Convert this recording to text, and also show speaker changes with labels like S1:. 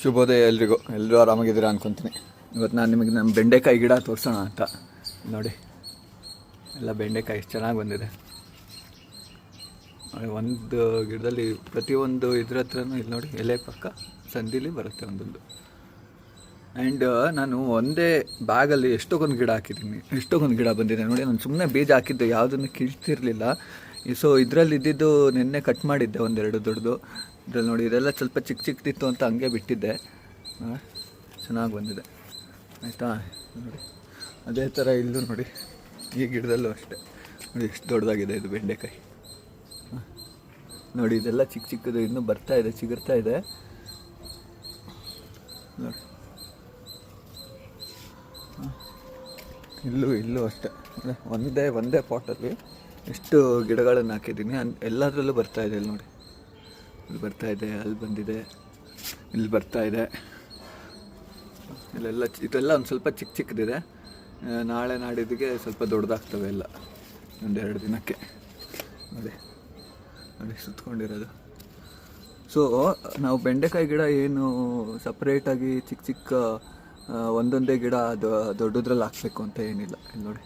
S1: ಶುಭೋದಯ ಎಲ್ರಿಗೂ. ಎಲ್ಲರೂ ಆರಾಮಾಗಿದ್ದೀರಾ ಅನ್ಕೊತೀನಿ. ಇವತ್ತು ನಾನು ನಿಮಗೆ ನಮ್ಮ ಬೆಂಡೆಕಾಯಿ ಗಿಡ ತೋರಿಸೋಣ ಅಂತ. ನೋಡಿ, ಎಲ್ಲ ಬೆಂಡೆಕಾಯಿ ಎಷ್ಟು ಚೆನ್ನಾಗಿ ಬಂದಿದೆ. ಒಂದು ಗಿಡದಲ್ಲಿ ಪ್ರತಿಯೊಂದು ಇದ್ರ ಹತ್ರನೂ ಇಲ್ಲಿ ನೋಡಿ, ಎಲೆ ಪಕ್ಕ ಸಂದಿಲಿ ಬರುತ್ತೆ ಒಂದೊಂದು. ಆ್ಯಂಡ್ ನಾನು ಒಂದೇ ಬ್ಯಾಗಲ್ಲಿ ಎಷ್ಟೊಂದು ಗಿಡ ಹಾಕಿದ್ದೀನಿ, ಎಷ್ಟೊಂದು ಗಿಡ ಬಂದಿದೆ ನೋಡಿ. ನಾನು ಸುಮ್ಮನೆ ಬೀಜ ಹಾಕಿದ್ದೆ, ಯಾವುದನ್ನು ಕೀಳ್ತಿರ್ಲಿಲ್ಲ. ಸೊ ಇದರಲ್ಲಿ ಇದ್ದಿದ್ದು ನಿನ್ನೆ ಕಟ್ ಮಾಡಿದ್ದೆ ಒಂದೆರಡು ದೊಡ್ಡದು. ಇದ್ರಲ್ಲಿ ನೋಡಿ, ಇದೆಲ್ಲ ಸ್ವಲ್ಪ ಚಿಕ್ಕ ಚಿಕ್ಕದಿತ್ತು ಅಂತ ಹಂಗೆ ಬಿಟ್ಟಿದ್ದೆ. ಚೆನ್ನಾಗಿ ಬಂದಿದೆ ಆಯಿತಾ. ನೋಡಿ ಅದೇ ಥರ ಇಲ್ಲೂ ನೋಡಿ, ಈ ಗಿಡದಲ್ಲೂ ಅಷ್ಟೇ ನೋಡಿ ಎಷ್ಟು ದೊಡ್ಡದಾಗಿದೆ ಇದು ಬೆಂಡೆಕಾಯಿ. ನೋಡಿ ಇದೆಲ್ಲ ಚಿಕ್ಕ ಚಿಕ್ಕದು ಇನ್ನೂ ಬರ್ತಾ ಇದೆ, ಚಿಗುರ್ತಾ ಇದೆ ನೋಡಿ. ಇಲ್ಲೂ ಅಷ್ಟೇ ಒಂದೇ ಪಾಟಲ್ಲಿ ಎಷ್ಟು ಗಿಡಗಳನ್ನು ಹಾಕಿದ್ದೀನಿ. ಎಲ್ಲದರಲ್ಲೂ ಬರ್ತಾಯಿದೆ. ಇಲ್ಲಿ ನೋಡಿ, ಇಲ್ಲಿ ಬರ್ತಾಯಿದೆ, ಅಲ್ಲಿ ಬಂದಿದೆ, ಇಲ್ಲಿ ಬರ್ತಾಯಿದೆ. ಇದೆಲ್ಲ ಒಂದು ಸ್ವಲ್ಪ ಚಿಕ್ಕದಿದೆ. ನಾಳೆ ನಾಡಿದ್ದಿಗೆ ಸ್ವಲ್ಪ ದೊಡ್ಡದಾಗ್ತವೆ ಎಲ್ಲ, ಒಂದೆರಡು ದಿನಕ್ಕೆ. ನೋಡಿ ಸುತ್ಕೊಂಡಿರೋದು. ಸೊ ನಾವು ಬೆಂಡೆಕಾಯಿ ಗಿಡ ಏನು ಸಪ್ರೇಟಾಗಿ ಚಿಕ್ಕ ಒಂದೊಂದೇ ಗಿಡ ಅದು ದೊಡ್ಡದ್ರಲ್ಲಿ ಹಾಕಬೇಕು ಅಂತ ಏನಿಲ್ಲ. ಇಲ್ಲಿ ನೋಡಿ.